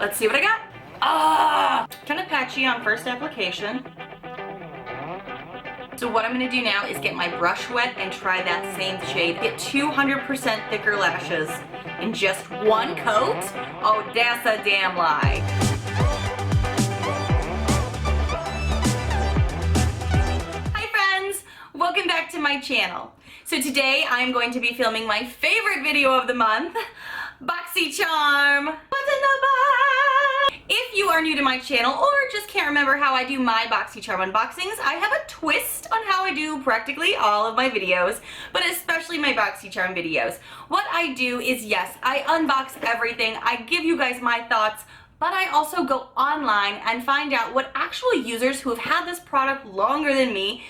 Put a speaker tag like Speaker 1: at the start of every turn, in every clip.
Speaker 1: Let's see what I got. Ah! Kind of patchy on first application. So what I'm gonna do now is get my brush wet and try that same shade. Get 200% thicker lashes in just one coat? Oh, that's a damn lie. Hi friends, welcome back to my channel. So today I'm going to be filming my favorite video of the month, Boxycharm. What's in the box? If you are new to my channel or just can't remember how I do my Boxycharm unboxings, I have a twist on how I do practically all of my videos, but especially my Boxycharm videos. What I do is, yes, I unbox everything, I give you guys my thoughts, but I also go online and find out what actual users who have had this product longer than me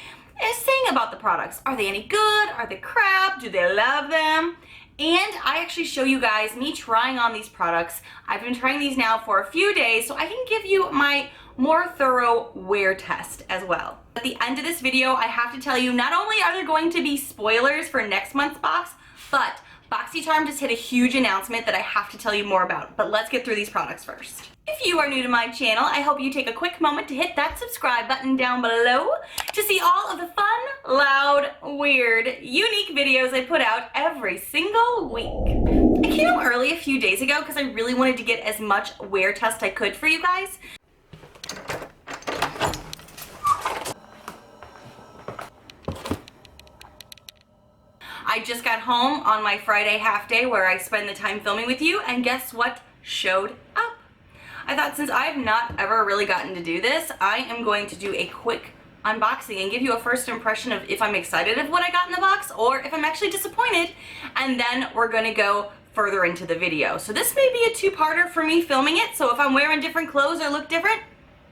Speaker 1: is saying about the products. Are they any good? Are they crap? Do they love them? And I actually show you guys me trying on these products. I've been trying these now for a few days, so I can give you my more thorough wear test as well. At the end of this video, I have to tell you, not only are there going to be spoilers for next month's box, but Boxycharm just hit a huge announcement that I have to tell you more about. But let's get through these products first. If you are new to my channel, I hope you take a quick moment to hit that subscribe button down below to see all of the fun, loud, weird, unique videos I put out every single week. I came out early a few days ago because I really wanted to get as much wear test I could for you guys. I just got home on my Friday half day where I spend the time filming with you, and guess what showed up? I thought since I've not ever really gotten to do this, I am going to do a quick unboxing and give you a first impression of if I'm excited of what I got in the box or if I'm actually disappointed, and then we're gonna go further into the video. So this may be a two-parter for me filming it, so if I'm wearing different clothes or look different,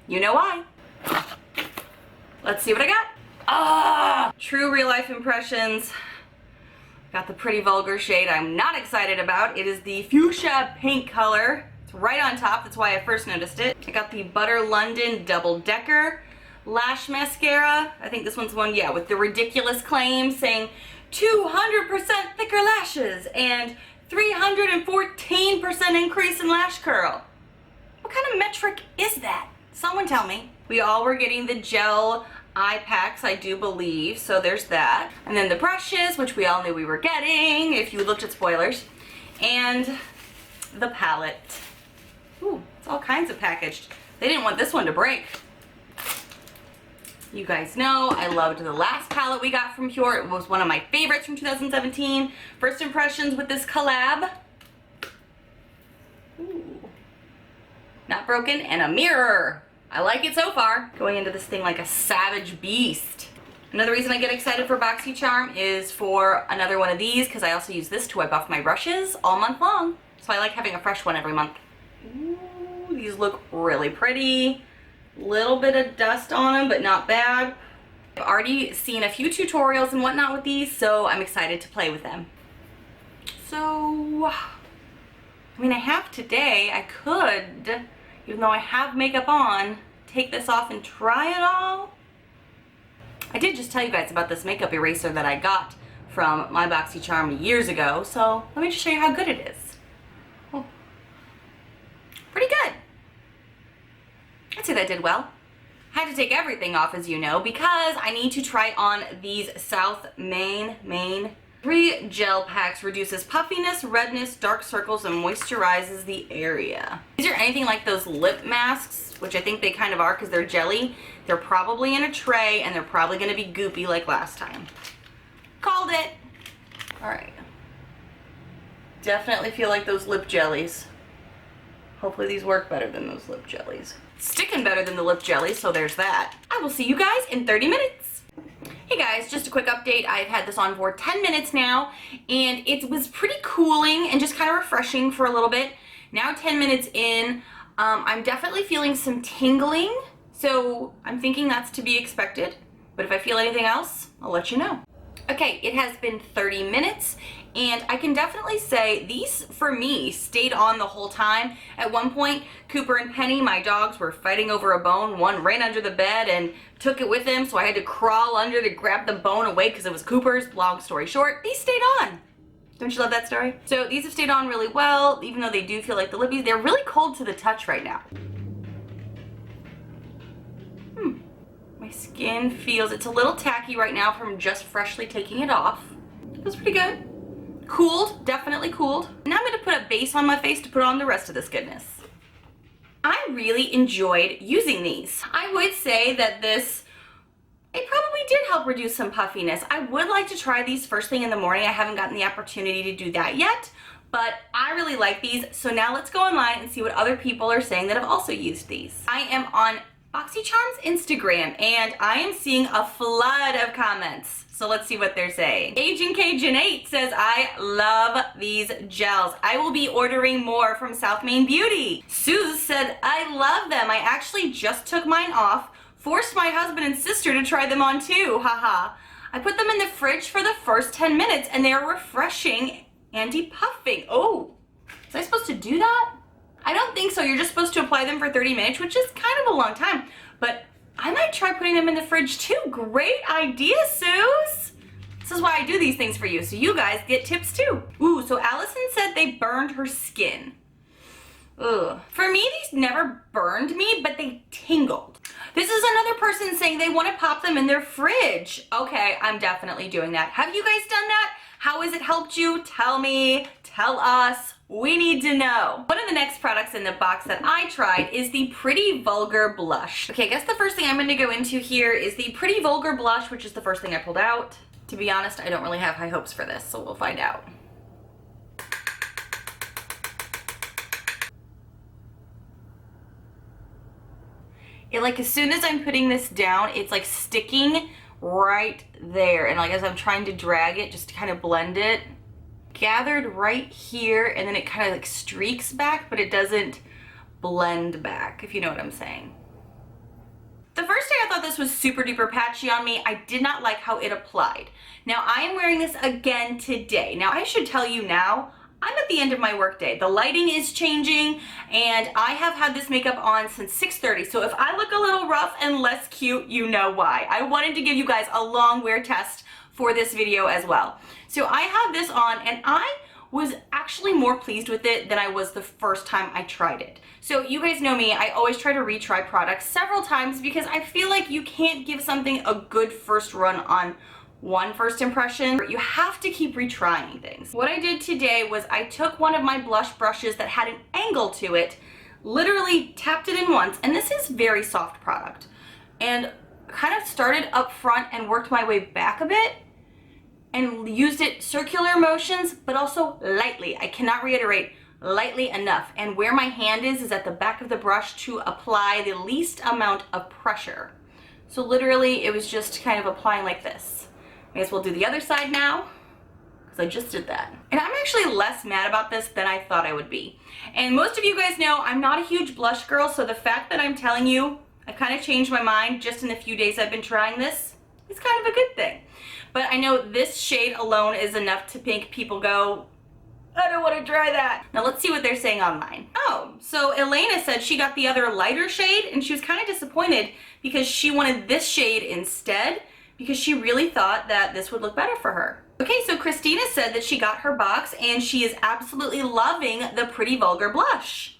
Speaker 1: you know why. Let's see what I got. Ah! True real life impressions. Got the pretty vulgar shade I'm not excited about. It is the fuchsia pink color. It's right on top, that's why I first noticed it. I got the Butter London Double Decker Lash Mascara. I think this one's one, yeah, with the ridiculous claim saying 200% thicker lashes and 314% increase in lash curl. What kind of metric is that? Someone tell me. We all were getting the gel eye packs, I do believe, so there's that. And then the brushes, which we all knew we were getting if you looked at spoilers. And the palette. Ooh, it's all kinds of packaged. They didn't want this one to break. You guys know I loved the last palette we got from Pure. It was one of my favorites from 2017. First impressions with this collab. Ooh. Not broken, and a mirror. I like it so far. Going into this thing like a savage beast. Another reason I get excited for Boxycharm is for another one of these, because I also use this to wipe off my brushes all month long. So I like having a fresh one every month. Ooh, these look really pretty. Little bit of dust on them, but not bad. I've already seen a few tutorials and whatnot with these, so I'm excited to play with them. So, I mean, I have today. I could, even though I have makeup on, take this off and try it all. I did just tell you guys about this makeup eraser that I got from my Boxycharm years ago, so let me just show you how good it is. Oh. Pretty good. I'd say that did well. I had to take everything off, as you know, because I need to try on these South Main 3 gel packs. Reduces puffiness, redness, dark circles, and moisturizes the area. These are anything like those lip masks, which I think they kind of are because they're jelly. They're probably in a tray, and they're probably going to be goopy like last time. Called it. All right. Definitely feel like those lip jellies. Hopefully these work better than those lip jellies. Sticking better than the lip jelly, so there's that. I will see you guys in 30 minutes. Hey guys, just a quick update. I've had this on for 10 minutes now, and it was pretty cooling and just kind of refreshing for a little bit. Now 10 minutes in, I'm definitely feeling some tingling, so I'm thinking that's to be expected. But if I feel anything else, I'll let you know. Okay, it has been 30 minutes, and I can definitely say these, for me, stayed on the whole time. At one point, Cooper and Penny, my dogs, were fighting over a bone. One ran under the bed and took it with him, so I had to crawl under to grab the bone away because it was Cooper's. Long story short, these stayed on. Don't you love that story? So these have stayed on really well, even though they do feel like the lippies. They're really cold to the touch right now. My skin feels, it's a little tacky right now from just freshly taking it off. Feels pretty good. Cooled, definitely cooled. Now I'm gonna put a base on my face to put on the rest of this goodness. I really enjoyed using these. I would say that it probably did help reduce some puffiness. I would like to try these first thing in the morning. I haven't gotten the opportunity to do that yet, but I really like these. So now let's go online and see what other people are saying that have also used these. I am on Boxycharm's Instagram and I am seeing a flood of comments. So let's see what they're saying. Agent Cajun 8 says, I love these gels. I will be ordering more from South Main Beauty. Suze said, I love them. I actually just took mine off, forced my husband and sister to try them on too, haha. I put them in the fridge for the first 10 minutes and they are refreshing, anti-puffing. Oh, was I supposed to do that? I don't think so. You're just supposed to apply them for 30 minutes, which is kind of a long time, but I might try putting them in the fridge too. Great idea, Suze. This is why I do these things for you, so you guys get tips too. Ooh, so Allison said they burned her skin. Ugh. For me, these never burned me, but they tingled. This is another person saying they want to pop them in their fridge. Okay, I'm definitely doing that. Have you guys done that? How has it helped you? Tell me, tell us. We need to know. One of the next products in the box that I tried is the Pretty Vulgar blush. Okay, I guess the first thing I'm gonna go into here is the Pretty Vulgar blush, which is the first thing I pulled out. To be honest, I don't really have high hopes for this, so we'll find out. Like as soon as I'm putting this down, it's like sticking right there. And like as I'm trying to drag it, just to kind of blend it, gathered right here, and then it kind of like streaks back, but it doesn't blend back, if you know what I'm saying. The first day I thought this was super duper patchy on me. I did not like how it applied. Now I am wearing this again today. Now I should tell you now, I'm at the end of my workday. The lighting is changing and I have had this makeup on since 6:30. So if I look a little rough and less cute, you know why. I wanted to give you guys a long wear test for this video as well. So I have this on and I was actually more pleased with it than I was the first time I tried it. So you guys know me, I always try to retry products several times because I feel like you can't give something a good first run on one first impression. You have to keep retrying things. What I did today was I took one of my blush brushes that had an angle to it, literally tapped it in once, and this is very soft product, and kind of started up front and worked my way back a bit and used it circular motions, but also lightly. I cannot reiterate, lightly enough. And where my hand is at the back of the brush to apply the least amount of pressure. So literally it was just kind of applying like this. I guess we'll do the other side now, because I just did that. And I'm actually less mad about this than I thought I would be. And most of you guys know I'm not a huge blush girl, so the fact that I'm telling you I've kind of changed my mind just in the few days I've been trying this is kind of a good thing. But I know this shade alone is enough to make people go, I don't want to try that. Now let's see what they're saying online. Oh, so Elena said she got the other lighter shade and she was kind of disappointed because she wanted this shade instead, because she really thought that this would look better for her. Okay, so Christina said that she got her box and she is absolutely loving the Pretty Vulgar blush.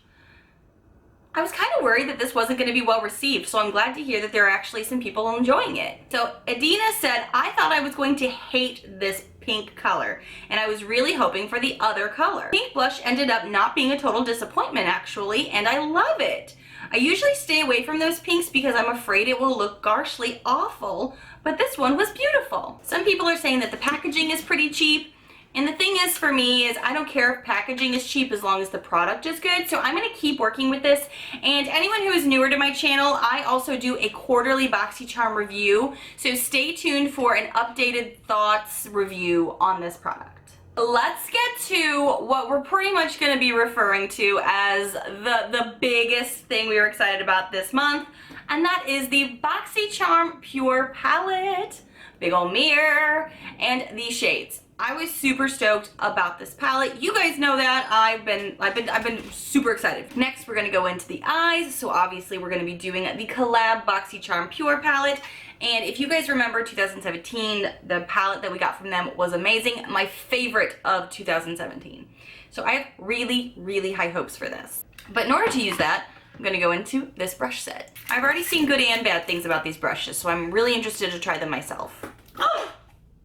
Speaker 1: I was kind of worried that this wasn't going to be well received, so I'm glad to hear that there are actually some people enjoying it. So Adina said, I thought I was going to hate this pink color, and I was really hoping for the other color. Pink blush ended up not being a total disappointment actually, and I love it. I usually stay away from those pinks because I'm afraid it will look garshly awful, but this one was beautiful. Some people are saying that the packaging is pretty cheap, and the thing is for me is I don't care if packaging is cheap as long as the product is good, so I'm gonna keep working with this. And anyone who is newer to my channel, I also do a quarterly Boxycharm review, so stay tuned for an updated thoughts review on this product. Let's get to what we're pretty much going to be referring to as the biggest thing we were excited about this month, and that is the Boxycharm Pure Palette. Big ol' mirror, and these shades. I was super stoked about this palette. You guys know that. I've been super excited. Next, we're gonna go into the eyes. So obviously we're gonna be doing the collab Boxycharm Pure palette. And if you guys remember 2017, the palette that we got from them was amazing. My favorite of 2017. So I have really, really high hopes for this. But in order to use that, I'm gonna go into this brush set. I've already seen good and bad things about these brushes, so I'm really interested to try them myself. Oh,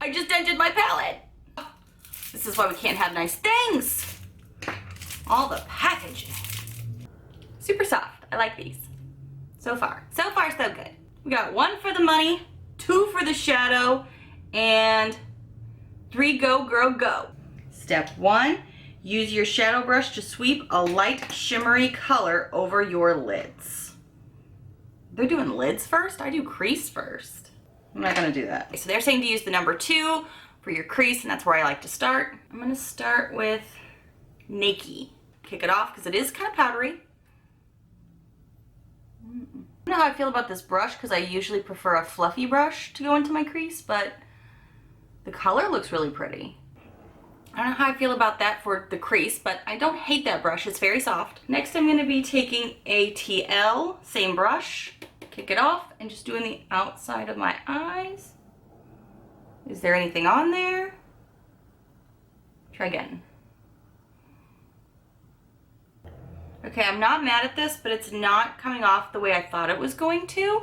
Speaker 1: I just dented my palette. This is why we can't have nice things. All the packaging. Super soft. I like these. So far so good. We got 1 for the money, 2 for the shadow, and 3 go girl go. Step 1, use your shadow brush to sweep a light shimmery color over your lids. They're doing lids first? I do crease first. I'm not gonna do that. So they're saying to use the number 2 for your crease, and that's where I like to start. I'm gonna start with Nichole. Kick it off because it is kind of powdery. I don't know how I feel about this brush because I usually prefer a fluffy brush to go into my crease, but the color looks really pretty. I don't know how I feel about that for the crease, but I don't hate that brush. It's very soft. Next, I'm gonna be taking a TL, same brush, kick it off, and just doing the outside of my eyes. Is there anything on there? Try again. Okay, I'm not mad at this, but it's not coming off the way I thought it was going to.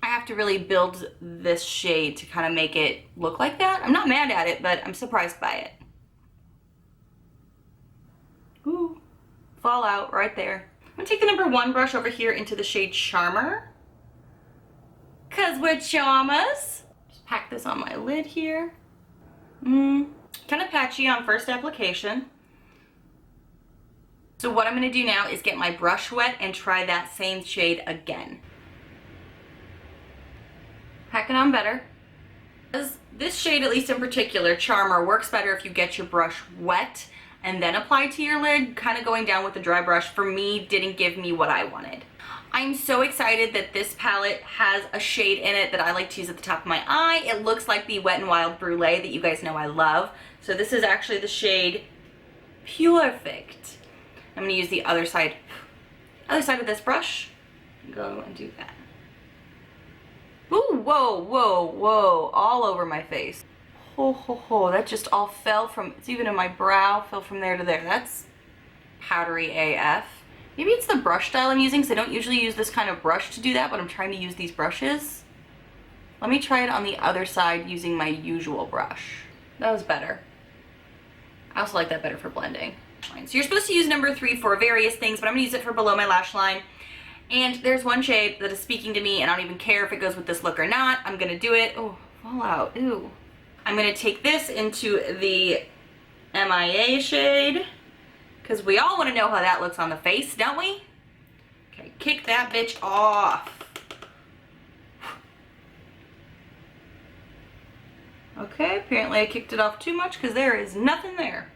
Speaker 1: I have to really build this shade to kind of make it look like that. I'm not mad at it, but I'm surprised by it. Ooh, fallout right there. I'm gonna take the number 1 brush over here into the shade Charmer. Cause we're charmers. Just pack this on my lid here. Kind of patchy on first application. So what I'm gonna do now is get my brush wet and try that same shade again. Pack it on better. This shade, at least in particular, Charmer, works better if you get your brush wet and then apply to your lid. Kind of going down with the dry brush, for me, didn't give me what I wanted. I'm so excited that this palette has a shade in it that I like to use at the top of my eye. It looks like the Wet n Wild Brulee that you guys know I love. So this is actually the shade Perfect. I'm gonna use the other side of this brush and go and do that. Ooh, whoa, whoa, whoa, all over my face. Ho, ho, ho, that just all fell from, it's even in my brow, fell from there to there. That's powdery AF. Maybe it's the brush style I'm using, because I don't usually use this kind of brush to do that, but I'm trying to use these brushes. Let me try it on the other side using my usual brush. That was better. I also like that better for blending. So you're supposed to use number 3 for various things, but I'm gonna use it for below my lash line. And there's one shade that is speaking to me, and I don't even care if it goes with this look or not. I'm gonna do it. Oh, fallout, ew. I'm gonna take this into the MIA shade, because we all wanna know how that looks on the face, don't we? Okay, kick that bitch off. Okay, apparently I kicked it off too much because there is nothing there.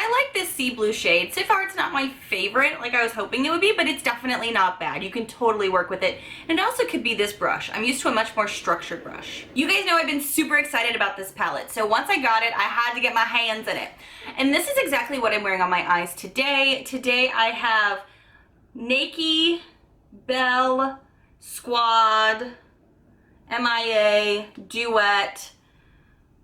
Speaker 1: I like this sea blue shade. So far it's not my favorite like I was hoping it would be, but it's definitely not bad. You can totally work with it. And it also could be this brush. I'm used to a much more structured brush. You guys know I've been super excited about this palette. So once I got it, I had to get my hands in it. And this is exactly what I'm wearing on my eyes today. Today I have Nike, Belle, Squad, MIA, Duet,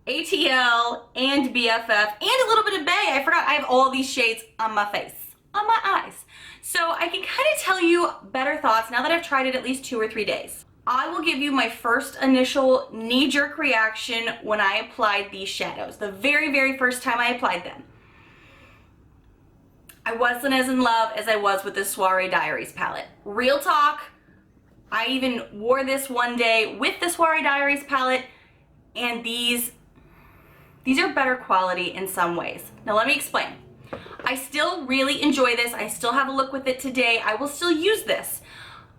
Speaker 1: ATL, and BFF, and a little bit of Bay. I forgot I have all these shades on my face, on my eyes. So I can kind of tell you better thoughts now that I've tried it at least 2 or 3 days. I will give you my first initial knee-jerk reaction when I applied these shadows. The very, very first time I applied them. I wasn't as in love as I was with the Soiree Diaries palette. Real talk, I even wore this one day with the Soiree Diaries palette, and these are better quality in some ways. Now let me explain. I still really enjoy this. I still have a look with it today. I will still use this.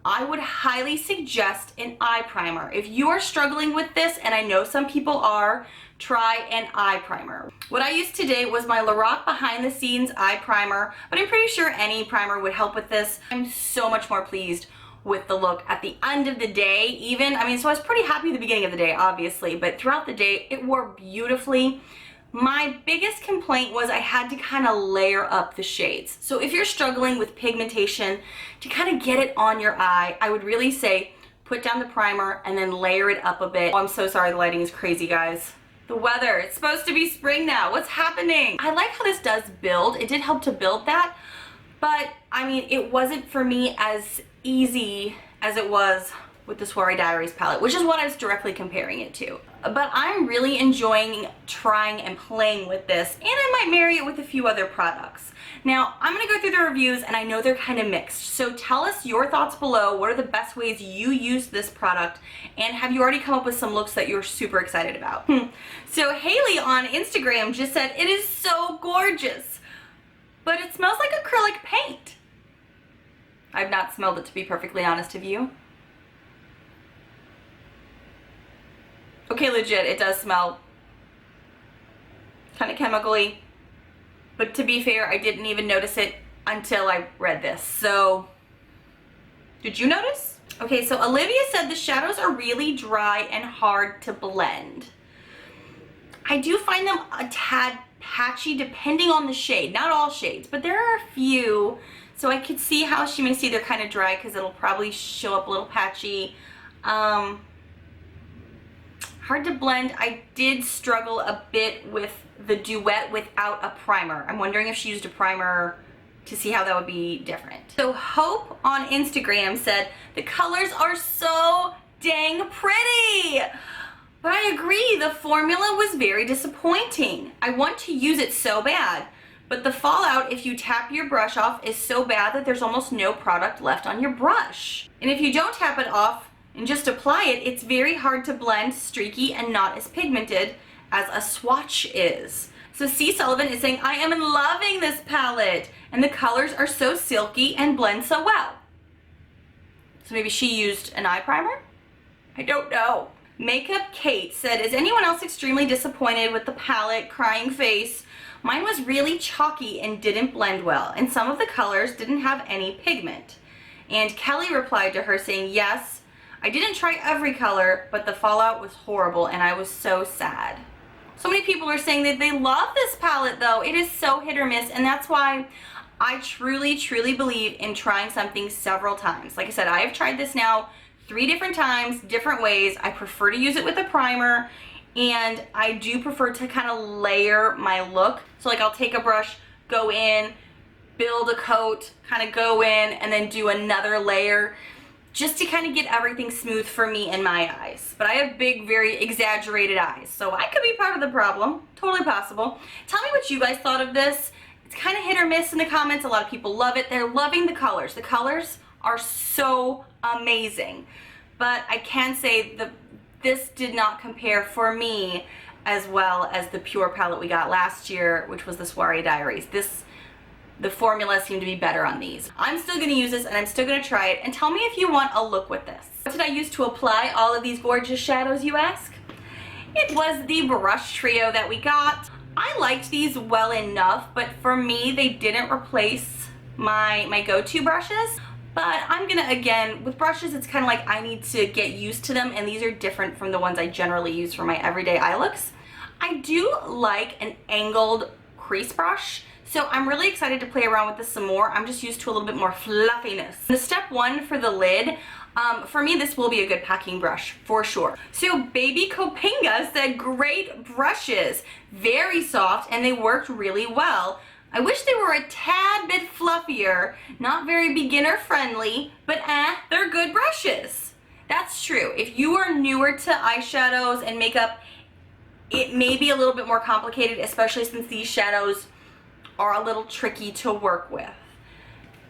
Speaker 1: I would highly suggest an eye primer. If you are struggling with this, and I know some people are, try an eye primer. What I used today was my Lorac Behind the Scenes eye primer, but I'm pretty sure any primer would help with this. I'm so much more pleased with the look at the end of the day even. I mean, so I was pretty happy at the beginning of the day, obviously, but throughout the day, it wore beautifully. My biggest complaint was I had to kind of layer up the shades. So if you're struggling with pigmentation, to kind of get it on your eye, I would really say put down the primer and then layer it up a bit. Oh, I'm so sorry, the lighting is crazy, guys. The weather, it's supposed to be spring now. What's happening? I like how this does build. It did help to build that, but I mean, it wasn't for me as easy as it was with the Soiree Diaries palette, which is what I was directly comparing it to. But I'm really enjoying trying and playing with this, and I might marry it with a few other products. Now, I'm gonna go through the reviews, and I know they're kind of mixed, so tell us your thoughts below. What are the best ways you use this product, and have you already come up with some looks that you're super excited about? So Haley on Instagram just said, it is so gorgeous, but it smells like acrylic paint. I've not smelled it, to be perfectly honest with you. Okay, legit, it does smell kind of chemically, but to be fair, I didn't even notice it until I read this. So, did you notice? Okay, so Olivia said the shadows are really dry and hard to blend. I do find them a tad patchy depending on the shade. Not all shades, but there are a few. So I could see how she may see they're kind of dry because it'll probably show up a little patchy. Hard to blend. I did struggle a bit with the Duet without a primer. I'm wondering if she used a primer to see how that would be different. So Hope on Instagram said, the colors are so dang pretty. But I agree, the formula was very disappointing. I want to use it so bad, but the fallout if you tap your brush off is so bad that there's almost no product left on your brush. And if you don't tap it off and just apply it, it's very hard to blend, streaky, and not as pigmented as a swatch is. So C. Sullivan is saying, I am loving this palette, and the colors are so silky and blend so well. So maybe she used an eye primer? I don't know. Makeup Kate said, is anyone else extremely disappointed with the palette? Crying face. Mine was really chalky and didn't blend well, and some of the colors didn't have any pigment. And Kelly replied to her saying, yes, I didn't try every color, but the fallout was horrible and I was so sad. So many people are saying that they love this palette though. It is so hit or miss, and that's why I truly, truly believe in trying something several times. Like I said, I have tried this now 3 different times, different ways. I prefer to use it with a primer, and I do prefer to kind of layer my look. So like I'll take a brush, go in, build a coat, kind of go in, and then do another layer, just to kind of get everything smooth for me in my eyes. But I have big, very exaggerated eyes, so I could be part of the problem. Totally possible. Tell me what you guys thought of this. It's kind of hit or miss in the comments. A lot of people love it. They're loving the colors. The colors are so amazing. But I can say that this did not compare for me as well as the Pure palette we got last year, which was the Soiree Diaries. The formula seemed to be better on these. I'm still gonna use this and I'm still gonna try it, and tell me if you want a look with this. What did I use to apply all of these gorgeous shadows, you ask? It was the brush trio that we got. I liked these well enough, but for me, they didn't replace my go-to brushes. But I'm gonna, again, with brushes, it's kind of like I need to get used to them, and these are different from the ones I generally use for my everyday eye looks. I do like an angled crease brush, so I'm really excited to play around with this some more. I'm just used to a little bit more fluffiness. The step 1 for the lid, for me, this will be a good packing brush, for sure. So Baby Kopinga said, great brushes, very soft, and they worked really well. I wish they were a tad bit fluffier, not very beginner friendly, but they're good brushes. That's true. If you are newer to eyeshadows and makeup, it may be a little bit more complicated, especially since these shadows are a little tricky to work with.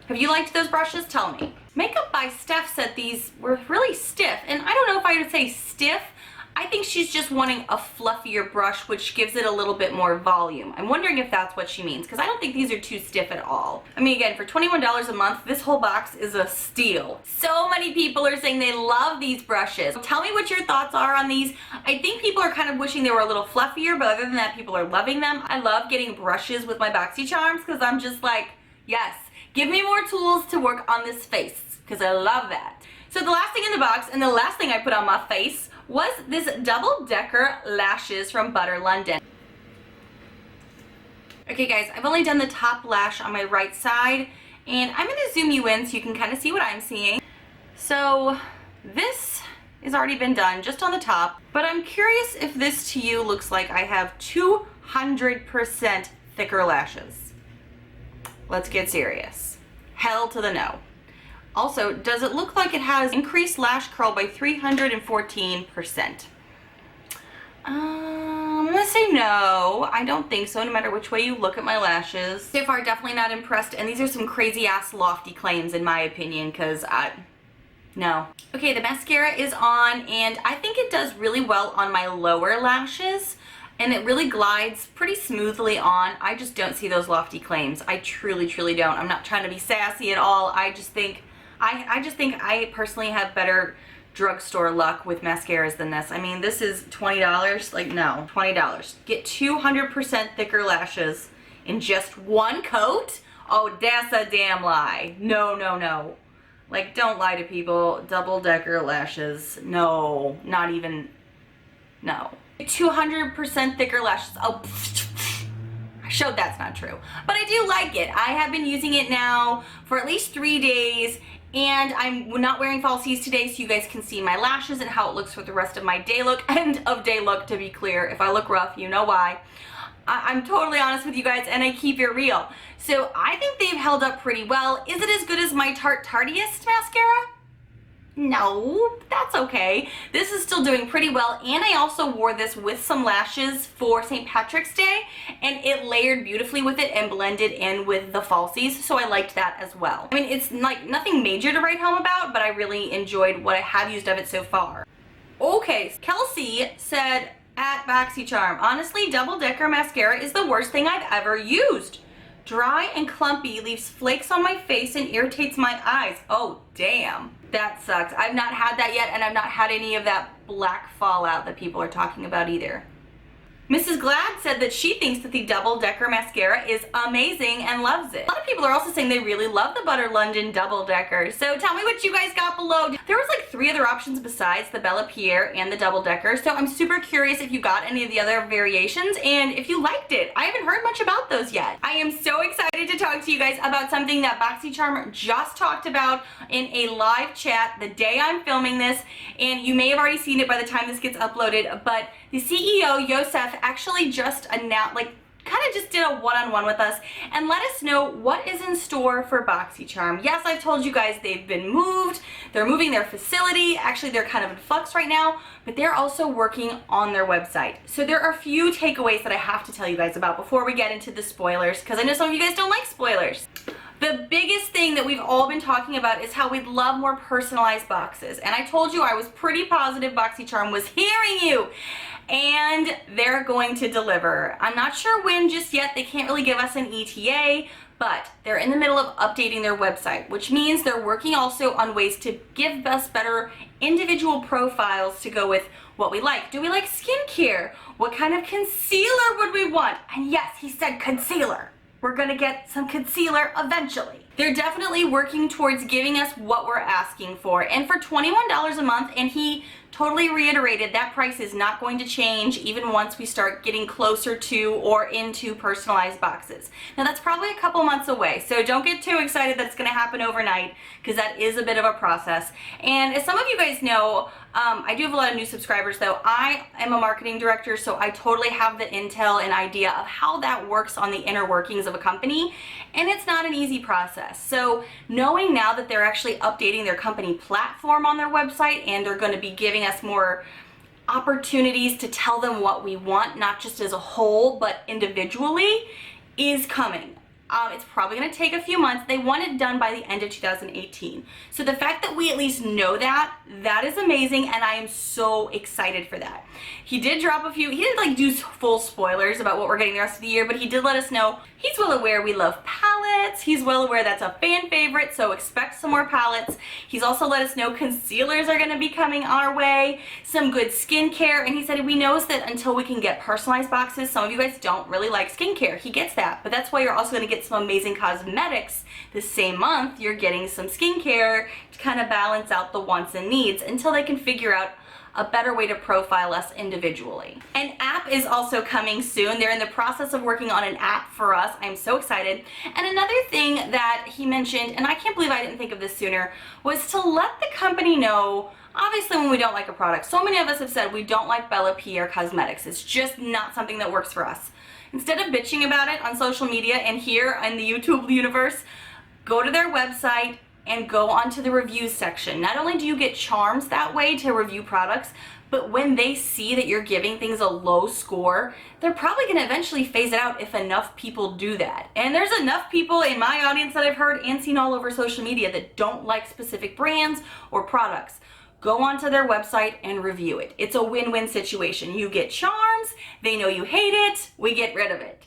Speaker 1: Have you liked those brushes? Tell me. Makeup by Steph said these were really stiff, and I don't know if I would say stiff. I think she's just wanting a fluffier brush, which gives it a little bit more volume. I'm wondering if that's what she means, because I don't think these are too stiff at all. I mean, again, for $21 a month, this whole box is a steal. So many people are saying they love these brushes. Tell me what your thoughts are on these. I think people are kind of wishing they were a little fluffier, but other than that, people are loving them. I love getting brushes with my Boxycharms, because I'm just like, yes, Give me more tools to work on this face, because I love that. So the last thing in the box, and the last thing I put on my face, was this double-decker lashes from Butter London. Okay guys, I've only done the top lash on my right side, and I'm going to zoom you in so you can kind of see what I'm seeing. So this has already been done just on the top, but I'm curious if this to you looks like I have 200% thicker lashes. Let's get serious. Hell to the no. Also, does it look like it has increased lash curl by 314%? I'm gonna say no. I don't think so, no matter which way you look at my lashes. So far, definitely not impressed, and these are some crazy ass lofty claims in my opinion, because no. Okay, the mascara is on, and I think it does really well on my lower lashes, and it really glides pretty smoothly on. I just don't see those lofty claims. I truly, truly don't. I'm not trying to be sassy at all. I just think I personally have better drugstore luck with mascaras than this. I mean, this is $20. Like, no, $20. Get 200% thicker lashes in just one coat? Oh, that's a damn lie. No, no, no. Like, don't lie to people. Double-decker lashes. No, not even, no. 200% thicker lashes. Oh, I showed that's not true. But I do like it. I have been using it now for at least 3 days, and I'm not wearing falsies today so you guys can see my lashes and how it looks for the rest of my day look. End of day look, to be clear. If I look rough, you know why. I'm totally honest with you guys, and I keep it real. So I think they've held up pretty well. Is it as good as my Tarte Tardiest mascara? No, that's okay. This is still doing pretty well, and I also wore this with some lashes for St. Patrick's Day, and it layered beautifully with it and blended in with the falsies, so I liked that as well. I mean, it's like nothing major to write home about, but I really enjoyed what I have used of it so far. Okay, Kelsey said at Boxycharm, honestly, double-decker mascara is the worst thing I've ever used. Dry and clumpy, leaves flakes on my face and irritates my eyes. Oh, damn. That sucks. I've not had that yet, and I've not had any of that black fallout that people are talking about either. Mrs. Glad said that she thinks that the double-decker mascara is amazing and loves it. A lot of people are also saying they really love the Butter London double-decker. So tell me what you guys got below. There was like 3 other options besides the Bella Pierre and the double-decker. So I'm super curious if you got any of the other variations and if you liked it. I haven't heard much about those yet. I am so excited to talk to you guys about something that Boxycharm just talked about in a live chat the day I'm filming this. And you may have already seen it by the time this gets uploaded, but the CEO, Yosef, actually just announced, like, kind of just did a one-on-one with us and let us know what is in store for Boxycharm. Yes, I've told you guys they've been moved. They're moving their facility. Actually, they're kind of in flux right now, but they're also working on their website. So there are a few takeaways that I have to tell you guys about before we get into the spoilers, because I know some of you guys don't like spoilers. The biggest thing that we've all been talking about is how we'd love more personalized boxes. And I told you I was pretty positive Boxycharm was hearing you. And they're going to deliver. I'm not sure when just yet. They can't really give us an ETA, but they're in the middle of updating their website, which means they're working also on ways to give us better individual profiles to go with what we like. Do we like skincare? What kind of concealer would we want? And yes, he said concealer. We're gonna get some concealer eventually. They're definitely working towards giving us what we're asking for. And for $21 a month, and he totally reiterated that price is not going to change even once we start getting closer to or into personalized boxes. Now that's probably a couple months away, so don't get too excited that it's going to happen overnight, because that is a bit of a process. And as some of you guys know, I do have a lot of new subscribers though. I am a marketing director, so I totally have the intel and idea of how that works on the inner workings of a company, and it's not an easy process. So knowing now that they're actually updating their company platform on their website, and they're going to be giving us more opportunities to tell them what we want, not just as a whole, but individually, is coming. It's probably going to take a few months. They want it done by the end of 2018. So the fact that we at least know that is amazing, and I am so excited for that. He did drop a few, he didn't like do full spoilers about what we're getting the rest of the year, but he did let us know he's well aware we love palettes palettes. He's well aware that's a fan favorite, so expect some more palettes. He's also let us know concealers are going to be coming our way, some good skincare, and he said he knows that until we can get personalized boxes, some of you guys don't really like skincare. He gets that, but that's why you're also going to get some amazing cosmetics the same month. You're getting some skincare to kind of balance out the wants and needs until they can figure out a better way to profile us individually. An app is also coming soon. They're in the process of working on an app for us. I'm so excited. And another thing that he mentioned, and I can't believe I didn't think of this sooner, was to let the company know, obviously when we don't like a product. So many of us have said we don't like Bella Pierre cosmetics. It's just not something that works for us. Instead of bitching about it on social media and here in the YouTube universe, go to their website and go onto the reviews section. Not only do you get charms that way to review products, but when they see that you're giving things a low score, they're probably gonna eventually phase it out if enough people do that. And there's enough people in my audience that I've heard and seen all over social media that don't like specific brands or products. Go onto their website and review it. It's a win-win situation. You get charms, they know you hate it, we get rid of it.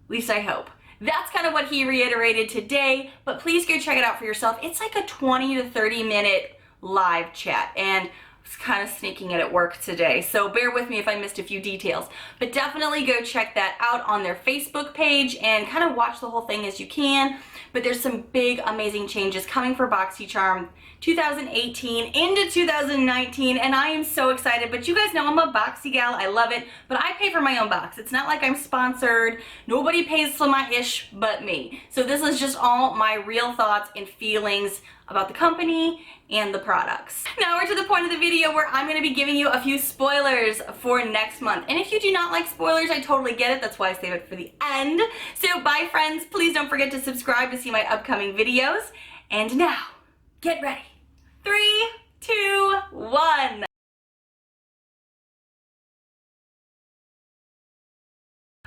Speaker 1: At least I hope. That's kind of what he reiterated today, but please go check it out for yourself. It's like a 20 to 30 minute live chat, and I was kind of sneaking it at work today, so bear with me if I missed a few details. But definitely go check that out on their Facebook page and kind of watch the whole thing as you can. But there's some big, amazing changes coming for Boxycharm 2018 into 2019, and I am so excited. But you guys know I'm a boxy gal. I love it, but I pay for my own box. It's not like I'm sponsored. Nobody pays for my ish but me. So this is just all my real thoughts and feelings about the company and the products. Now we're to the point of the video where I'm going to be giving you a few spoilers for next month. And if you do not like spoilers, I totally get it. That's why I save it for the end. So bye friends. Please don't forget to subscribe to see my upcoming videos. And now, get ready. 3, 2, 1.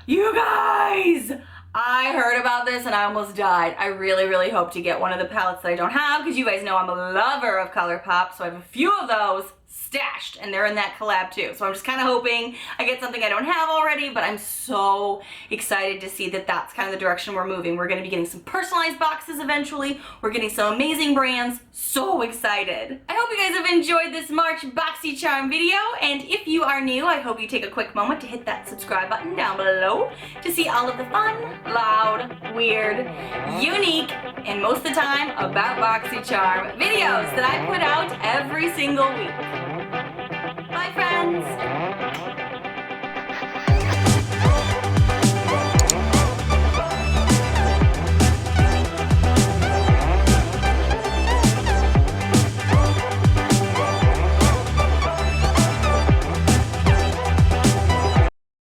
Speaker 1: You guys! I heard about this and I almost died. I really, really hope to get one of the palettes that I don't have, because you guys know I'm a lover of ColourPop, so I have a few of those stashed, and they're in that collab too. So I'm just kind of hoping I get something I don't have already, but I'm so excited to see that that's kind of the direction we're moving. We're going to be getting some personalized boxes eventually. We're getting some amazing brands. So excited. I hope you guys have enjoyed this March Boxycharm video, and if you are new, I hope you take a quick moment to hit that subscribe button down below to see all of the fun, loud, weird, unique, and most of the time about Boxycharm videos that I put out every single week. Bye friends!